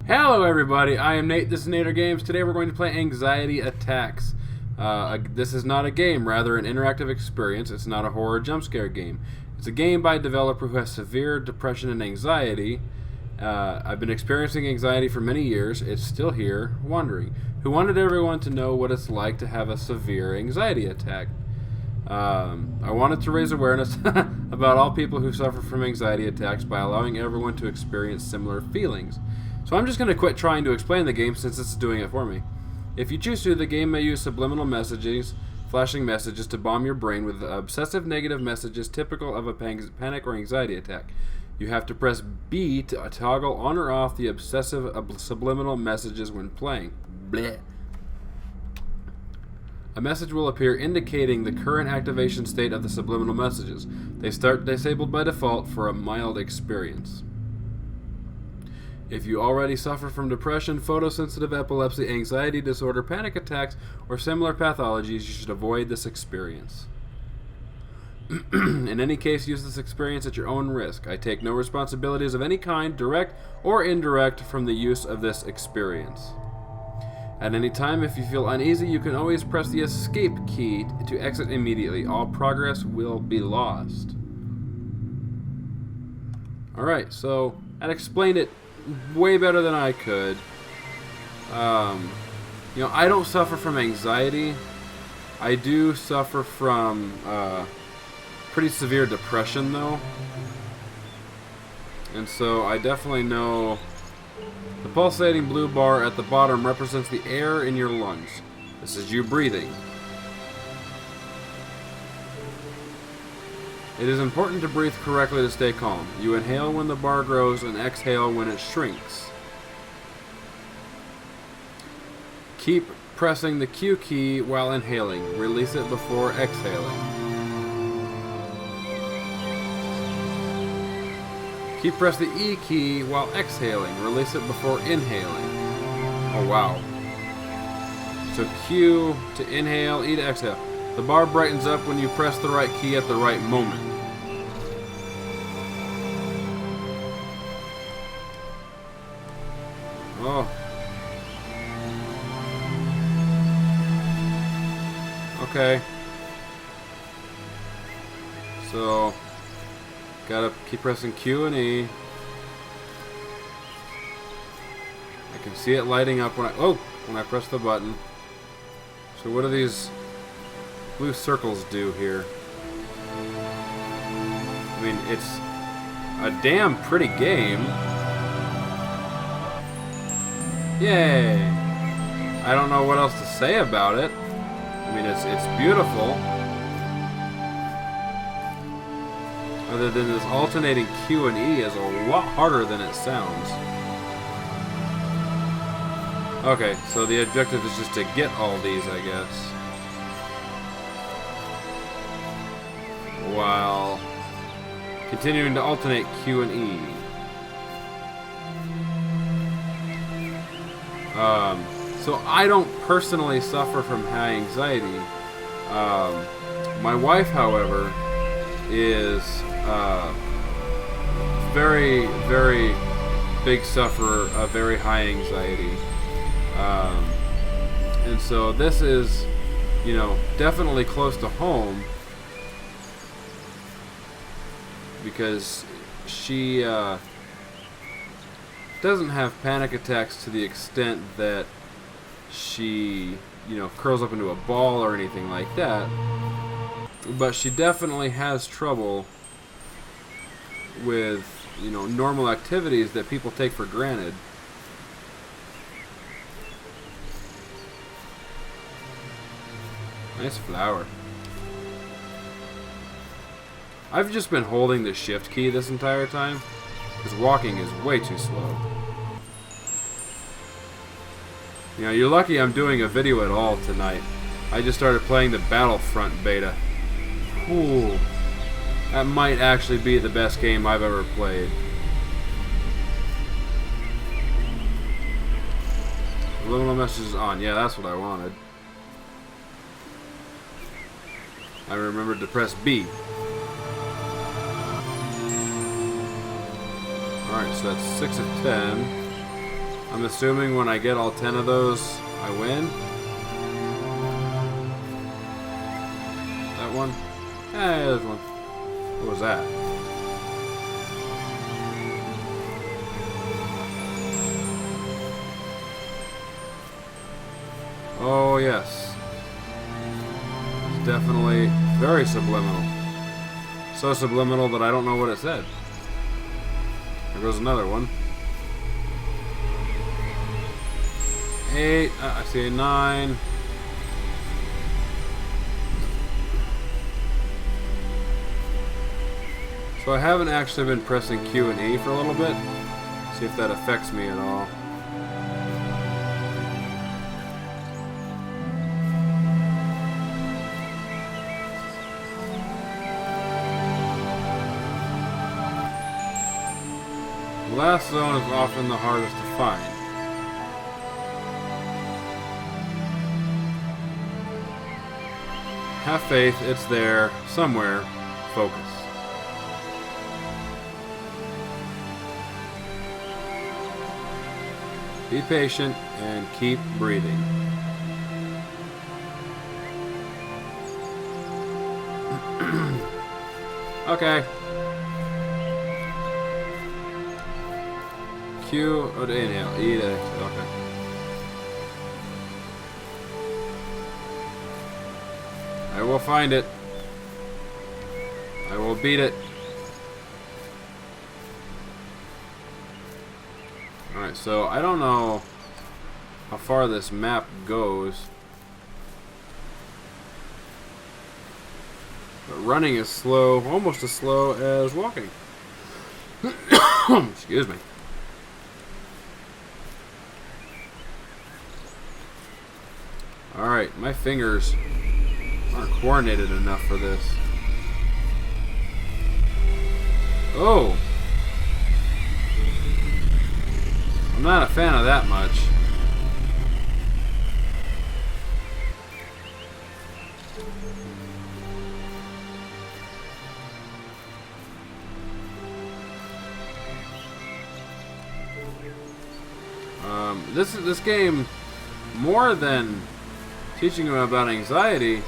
Hello everybody, I am Nate, this is Natergamez. Today we're going to play Anxiety Attacks. This is not a game, rather an interactive experience. It's not a horror jump scare game. It's a game by a developer who has severe depression and anxiety. I've been experiencing anxiety for many years. It's still here, wondering. Who wanted everyone to know what it's like to have a severe anxiety attack. I wanted to raise awareness about all people who suffer from anxiety attacks by allowing everyone to experience similar feelings. So I'm just going to quit trying to explain the game since it's doing it for me. If you choose to, the game may use subliminal messages, flashing messages to bomb your brain with obsessive negative messages typical of a panic or anxiety attack. You have to press B to toggle on or off the obsessive subliminal messages when playing. Blech. A message will appear indicating the current activation state of the subliminal messages. They start disabled by default for a mild experience. If you already suffer from depression, photosensitive epilepsy, anxiety disorder, panic attacks, or similar pathologies, you should avoid this experience. In any case, use this experience at your own risk. I take no responsibilities of any kind, direct or indirect, from the use of this experience. At any time, if you feel uneasy, you can always press the escape key to exit immediately. All progress will be lost. Alright, so that explained it way better than I could. I don't suffer from anxiety. I do suffer from pretty severe depression, though. And so I definitely know the pulsating blue bar at the bottom represents the air in your lungs. This is you breathing. It is important to breathe correctly to stay calm. You inhale when the bar grows and exhale when it shrinks. Keep pressing the Q key while inhaling. Release it before exhaling. Keep pressing the E key while exhaling. Release it before inhaling. Oh wow. So Q to inhale, E to exhale. The bar brightens up when you press the right key at the right moment. Oh. Okay. So, gotta keep pressing Q and E. I can see it lighting up when I press the button. So what do these blue circles do here? I mean, it's a damn pretty game. Yay! I don't know what else to say about it. I mean, it's beautiful. Other than this alternating Q and E is a lot harder than it sounds. Okay, so the objective is just to get all these, I guess. While continuing to alternate Q and E. So I don't personally suffer from high anxiety. My wife, however, is very, very big sufferer of very high anxiety. And so this is, definitely close to home. Because she doesn't have panic attacks to the extent that she, curls up into a ball or anything like that. But she definitely has trouble with, normal activities that people take for granted. Nice flower. I've just been holding the shift key this entire time, because walking is way too slow. You're lucky I'm doing a video at all tonight. I just started playing the Battlefront beta. Ooh, that might actually be the best game I've ever played. Subliminal messages on. Yeah, that's what I wanted. I remembered to press B. Alright, so that's 6 of 10. I'm assuming when I get all 10 of those, I win. That one? Yeah, there's one. What was that? Oh, yes. It's definitely very subliminal. So subliminal that I don't know what it said. There goes another one. 8. I see a 9. So I haven't actually been pressing Q and E for a little bit. See if that affects me at all. The last zone is often the hardest to find. Have faith, it's there, somewhere. Focus. Be patient and keep breathing. Okay. Q or to inhale. E to exhale. Okay. I will find it. I will beat it. Alright, so I don't know how far this map goes. But running is slow, almost as slow as walking. Excuse me. Alright, my fingers aren't coordinated enough for this. Oh! I'm not a fan of that much. This game, more than teaching you about anxiety,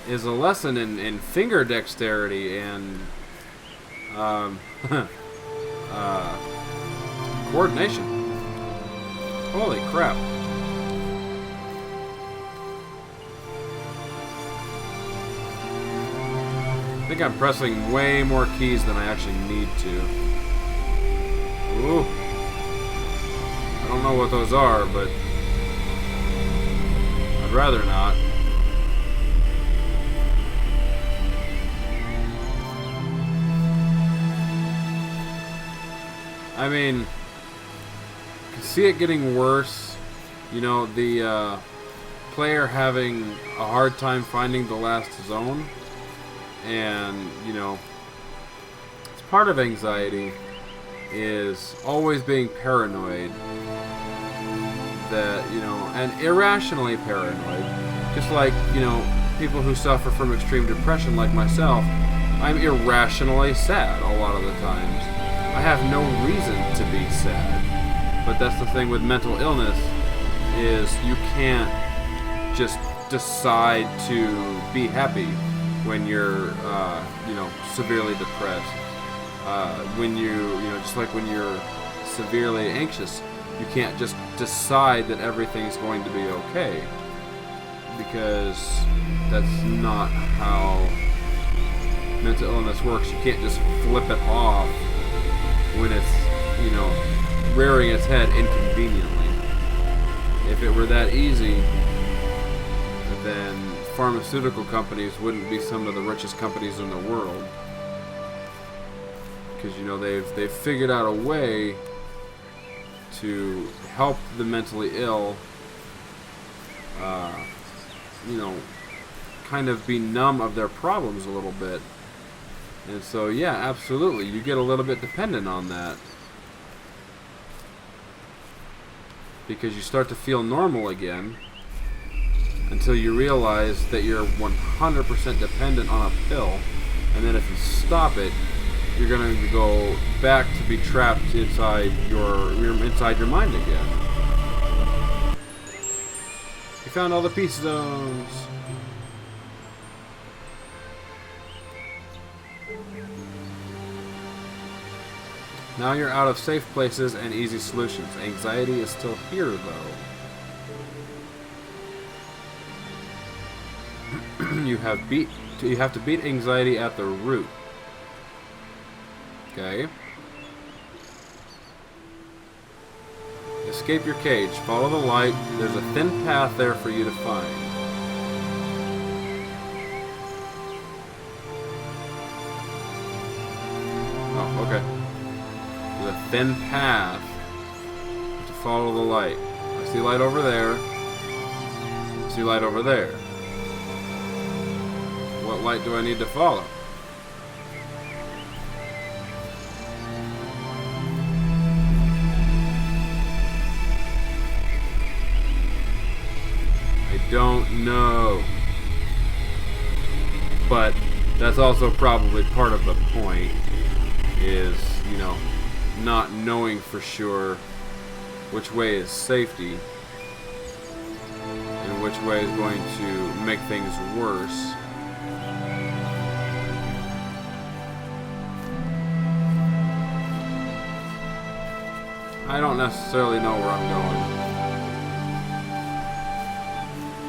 is a lesson in finger dexterity and coordination. Holy crap. I think I'm pressing way more keys than I actually need to. Ooh. I don't know what those are, but I'd rather not. I mean, I can see it getting worse. You know, the player having a hard time finding the last zone. And, you know, it's part of anxiety is always being paranoid. That, you know, and irrationally paranoid. Just like, you know, people who suffer from extreme depression like myself, I'm irrationally sad a lot of the times. I have no reason to be sad. But that's the thing with mental illness, is you can't just decide to be happy when you're, you know, severely depressed. When you know, just like when you're severely anxious, you can't just decide that everything's going to be okay, because that's not how mental illness works. You can't just flip it off when it's, you know, rearing its head inconveniently. If it were that easy, then pharmaceutical companies wouldn't be some of the richest companies in the world, because, you know, they've figured out a way to help the mentally ill, you know, kind of be numb of their problems a little bit. And so, yeah, absolutely, you get a little bit dependent on that, because you start to feel normal again until you realize that you're 100% dependent on a pill, and then if you stop it, you're going to go back to be trapped inside your mind again. You found all the peace zones. Now you're out of safe places and easy solutions. Anxiety is still here, though. You have to beat anxiety at the root. Okay. Escape your cage. Follow the light. There's a thin path there for you to find. Oh, okay. There's a thin path to follow the light. I see light over there. I see light over there. What light do I need to follow? I don't know. But that's also probably part of the point, is, you know, not knowing for sure which way is safety and which way is going to make things worse. I don't necessarily know where I'm going.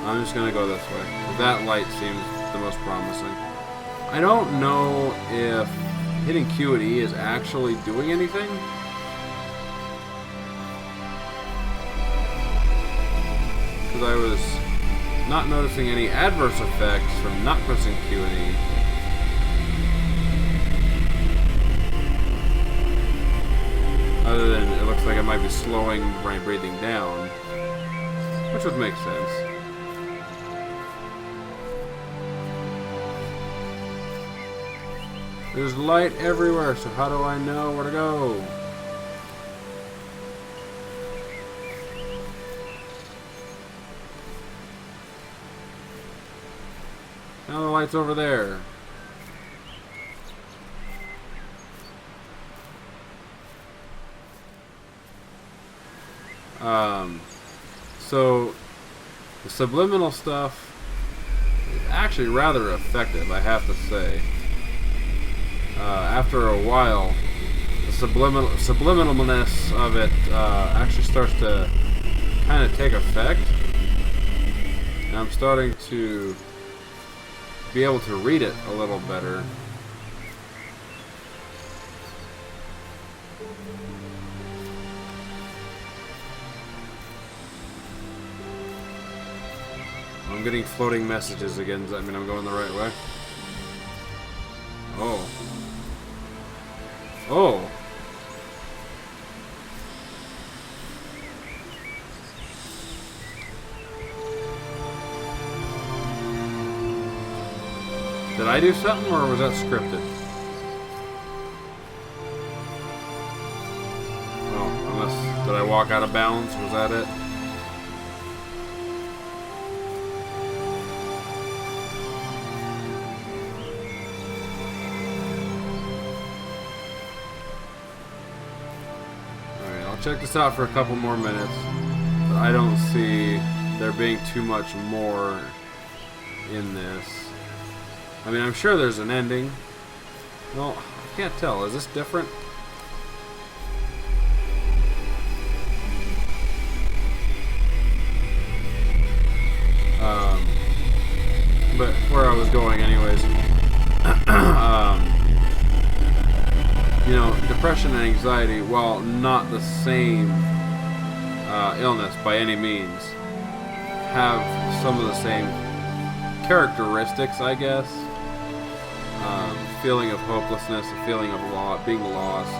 I'm just gonna go this way. That light seems the most promising. I don't know if hitting Q and E is actually doing anything. Because I was not noticing any adverse effects from not pressing Q and E. Other than it looks like I might be slowing my breathing down, which would make sense. There's light everywhere, so how do I know where to go? Now the light's over there. So the subliminal stuff is actually rather effective, I have to say. After a while, the subliminalness of it actually starts to kind of take effect, and I'm starting to be able to read it a little better. I'm getting floating messages again. Does that mean I'm going the right way? Oh. Oh. Did I do something, or was that scripted? Oh, unless... Did I walk out of bounds? Was that it? Check this out for a couple more minutes, but I don't see there being too much more in this. I mean, I'm sure there's an ending. Well, I can't tell. Is this different? But where I was going anyways. You know, depression and anxiety, while not the same illness by any means, have some of the same characteristics, I guess. Feeling of hopelessness, a feeling of being lost.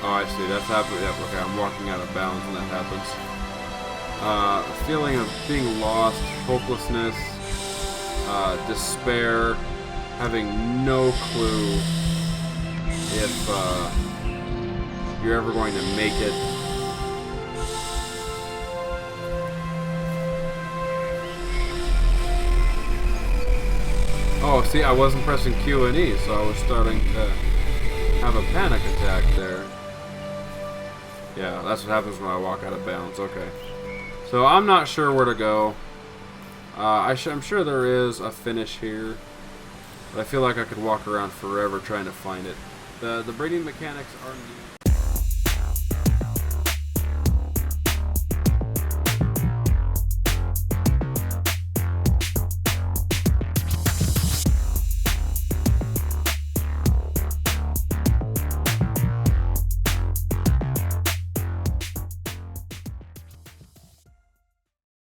Oh, I see, that's happening. Yep, okay, I'm walking out of bounds when that happens. A feeling of being lost, hopelessness, despair, having no clue if you're ever going to make it. Oh, see, I wasn't pressing Q and E, so I was starting to have a panic attack there. Yeah, that's what happens when I walk out of bounds. Okay. So I'm not sure where to go. I'm sure there is a finish here, but I feel like I could walk around forever trying to find it. The breeding mechanics are neat.